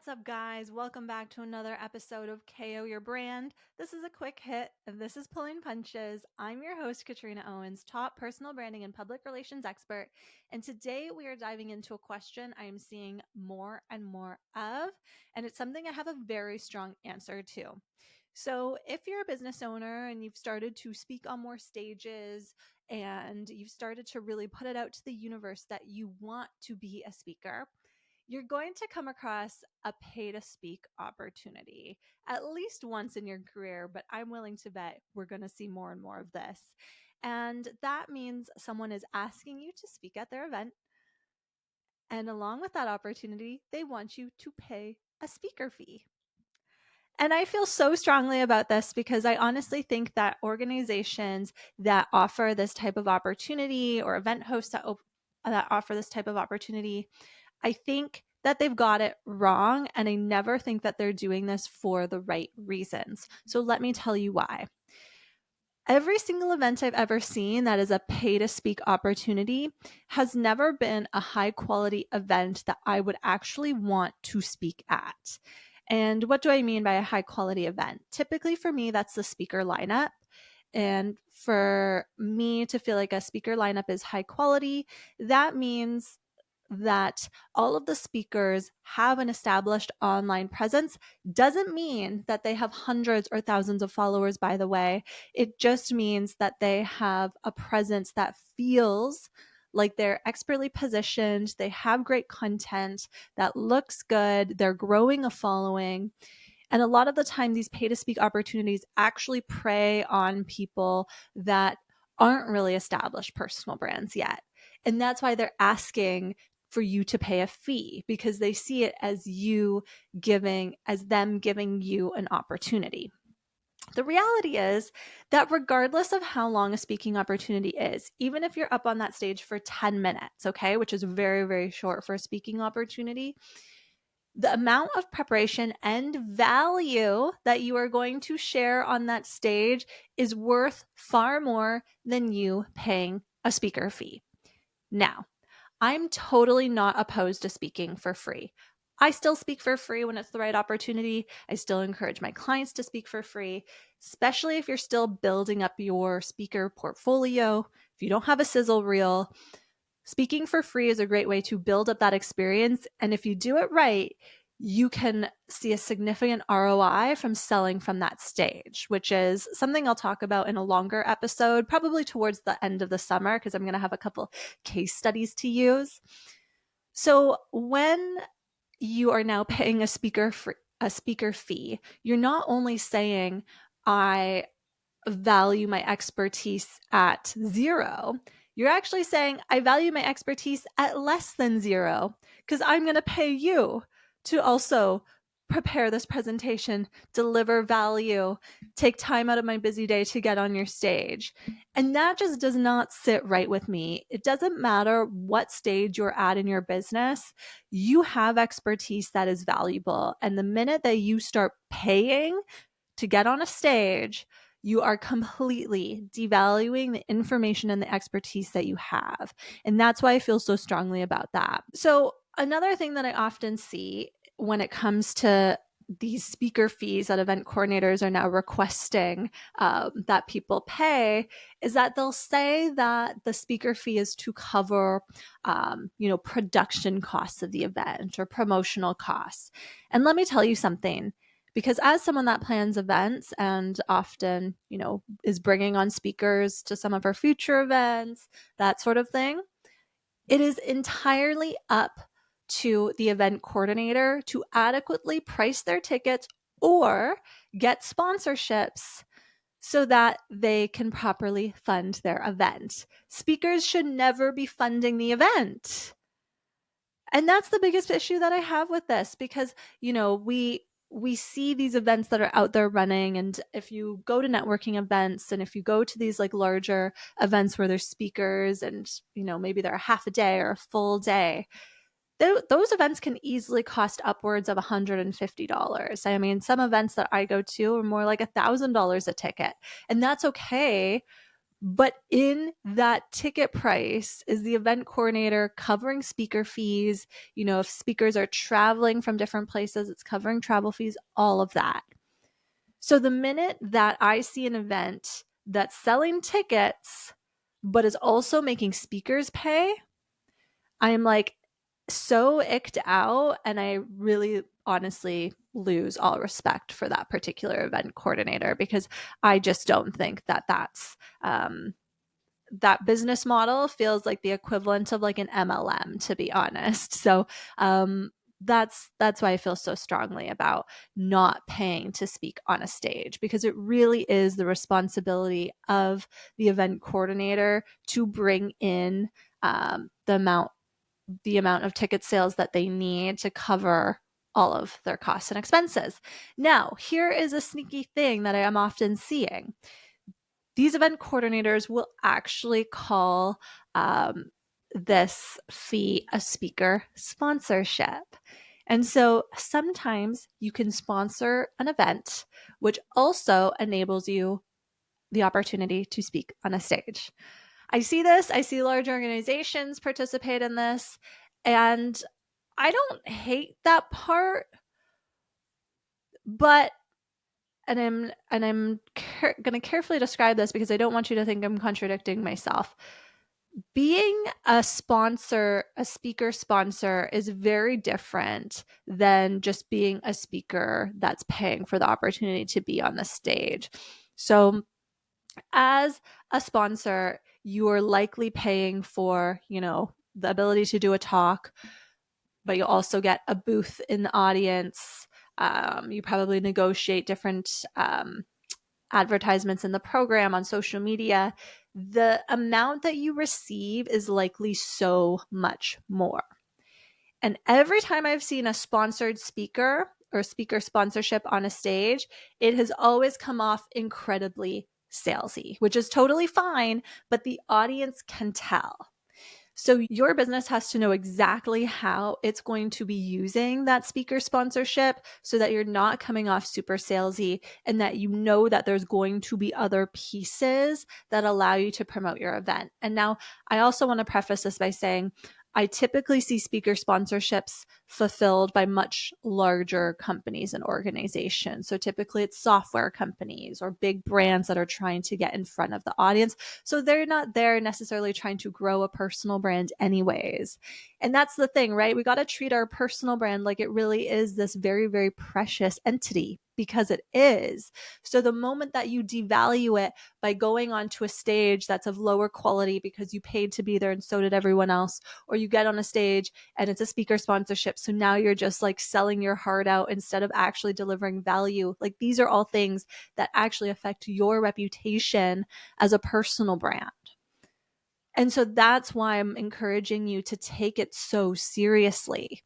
What's up, guys? Welcome back to another episode of KO Your Brand. This is a quick hit, and this is Pullin Punches. I'm your host, Katrina Owens, top personal branding and public relations expert. And today we are diving into a question I am seeing more and more of, and it's something I have a very strong answer to. So, if you're a business owner and you've started to speak on more stages and you've started to really put it out to the universe that you want to be a speaker, you're going to come across a pay to speak opportunity at least once in your career, but I'm willing to bet we're going to see more and more of this. And that means someone is asking you to speak at their event. And along with that opportunity, they want you to pay a speaker fee. And I feel so strongly about this because I honestly think that organizations that offer this type of opportunity or event hosts that offer this type of opportunity, I think that they've got it wrong, and I never think that they're doing this for the right reasons. So let me tell you why. Every single event I've ever seen that is a pay to speak opportunity has never been a high quality event that I would actually want to speak at. And what do I mean by a high quality event? Typically for me, that's the speaker lineup. And for me to feel like a speaker lineup is high quality, that means that all of the speakers have an established online presence. Doesn't mean that they have hundreds or thousands of followers, by the way. It just means that they have a presence that feels like they're expertly positioned, they have great content that looks good, they're growing a following. And a lot of the time, these pay to speak opportunities actually prey on people that aren't really established personal brands yet. And that's why they're asking for you to pay a fee, because they see it as them giving you an opportunity. The reality is that regardless of how long a speaking opportunity is, even if you're up on that stage for 10 minutes, okay, which is very, very short for a speaking opportunity, the amount of preparation and value that you are going to share on that stage is worth far more than you paying a speaker fee. Now, I'm totally not opposed to speaking for free. I still speak for free when it's the right opportunity. I still encourage my clients to speak for free, especially if you're still building up your speaker portfolio. If you don't have a sizzle reel, speaking for free is a great way to build up that experience. And if you do it right, you can see a significant ROI from selling from that stage, which is something I'll talk about in a longer episode, probably towards the end of the summer, because I'm going to have a couple case studies to use. So when you are now paying a speaker fee, you're not only saying, I value my expertise at zero, you're actually saying, I value my expertise at less than zero, because I'm going to pay you to also prepare this presentation, deliver value, take time out of my busy day to get on your stage. And that just does not sit right with me. It doesn't matter what stage you're at in your business, you have expertise that is valuable. And the minute that you start paying to get on a stage, you are completely devaluing the information and the expertise that you have. And that's why I feel so strongly about that. So another thing that I often see when it comes to these speaker fees that event coordinators are now requesting that people pay is that they'll say that the speaker fee is to cover, production costs of the event or promotional costs. And let me tell you something. Because as someone that plans events and often, is bringing on speakers to some of our future events, that sort of thing, it is entirely up to the event coordinator to adequately price their tickets or get sponsorships so that they can properly fund their event. Speakers should never be funding the event. And that's the biggest issue that I have with this, because, we see these events that are out there running. And if you go to networking events and if you go to these like larger events where there's speakers and, maybe they're a half a day or a full day, those events can easily cost upwards of $150. I mean, some events that I go to are more like $1,000 a ticket, and that's okay. But in that ticket price is the event coordinator covering speaker fees. If speakers are traveling from different places, it's covering travel fees, all of that. So the minute that I see an event that's selling tickets, but is also making speakers pay, I'm like so icked out, and I really honestly lose all respect for that particular event coordinator, because I just don't think that that's that business model feels like the equivalent of like an MLM, to be honest. So that's why I feel so strongly about not paying to speak on a stage, because it really is the responsibility of the event coordinator to bring in the amount of ticket sales that they need to cover all of their costs and expenses. Now, here is a sneaky thing that I am often seeing. These event coordinators will actually call this fee a speaker sponsorship. And so sometimes you can sponsor an event, which also enables you the opportunity to speak on a stage. I see this. I see large organizations participate in this, and I don't hate that part, but I'm going to carefully describe this because I don't want you to think I'm contradicting myself. Being a sponsor, a speaker sponsor, is very different than just being a speaker that's paying for the opportunity to be on the stage. So as a sponsor, you are likely paying for, the ability to do a talk, but you also get a booth in the audience. You probably negotiate different advertisements in the program on social media. The amount that you receive is likely so much more. And every time I've seen a sponsored speaker or speaker sponsorship on a stage, it has always come off incredibly salesy, which is totally fine, but the audience can tell. So your business has to know exactly how it's going to be using that speaker sponsorship so that you're not coming off super salesy, and that you know that there's going to be other pieces that allow you to promote your event. And now I also want to preface this by saying I typically see speaker sponsorships fulfilled by much larger companies and organizations. So typically it's software companies or big brands that are trying to get in front of the audience. So they're not there necessarily trying to grow a personal brand anyways. And that's the thing, right? We got to treat our personal brand like it really is this very, very precious entity, because it is. So the moment that you devalue it by going onto a stage that's of lower quality because you paid to be there and so did everyone else, or you get on a stage and it's a speaker sponsorship, so now you're just like selling your heart out instead of actually delivering value. Like, these are all things that actually affect your reputation as a personal brand. And so that's why I'm encouraging you to take it so seriously.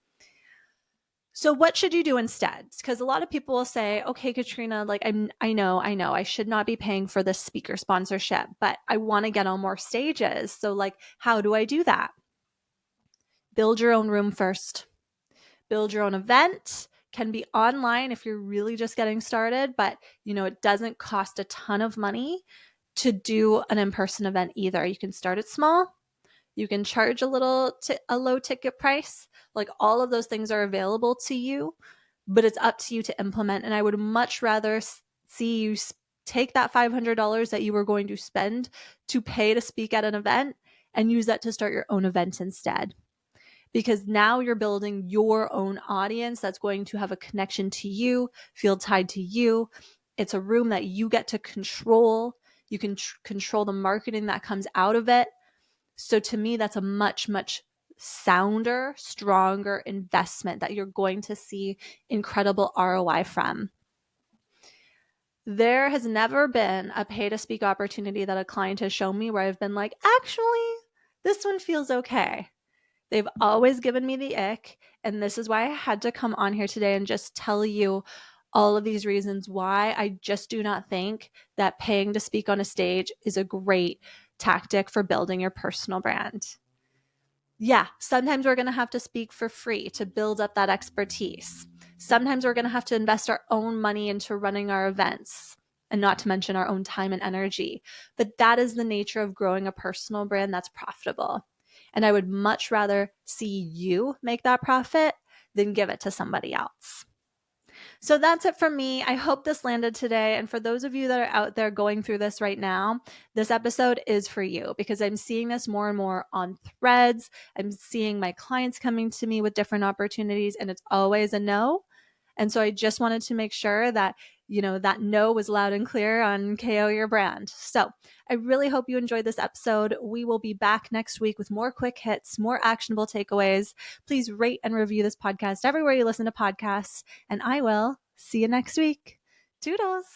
So what should you do instead? Because a lot of people will say, okay, Katrina, like I know I should not be paying for this speaker sponsorship, but I want to get on more stages. So like, how do I do that? Build your own room first. Build your own event. Can be online if you're really just getting started, but it doesn't cost a ton of money to do an in-person event either. You can start it small. You can charge a low ticket price. Like, all of those things are available to you, but it's up to you to implement. And I would much rather see you take that $500 that you were going to spend to pay to speak at an event and use that to start your own event instead. Because now you're building your own audience that's going to have a connection to you, feel tied to you. It's a room that you get to control. You can control the marketing that comes out of it. So to me, that's a much, much sounder, stronger investment that you're going to see incredible ROI from. There has never been a pay to speak opportunity that a client has shown me where I've been like, actually, this one feels okay. They've always given me the ick. And this is why I had to come on here today and just tell you all of these reasons why I just do not think that paying to speak on a stage is a great tactic for building your personal brand. Yeah, sometimes we're going to have to speak for free to build up that expertise. Sometimes we're going to have to invest our own money into running our events. and not to mention our own time and energy. But that is the nature of growing a personal brand that's profitable. And I would much rather see you make that profit than give it to somebody else. So that's it from me. I hope this landed today. And for those of you that are out there going through this right now, this episode is for you, because I'm seeing this more and more on threads. I'm seeing my clients coming to me with different opportunities, and it's always a no. And so I just wanted to make sure that, that no was loud and clear on KO Your Brand. So I really hope you enjoyed this episode. We will be back next week with more quick hits, more actionable takeaways. Please rate and review this podcast everywhere you listen to podcasts, and I will see you next week. Toodles.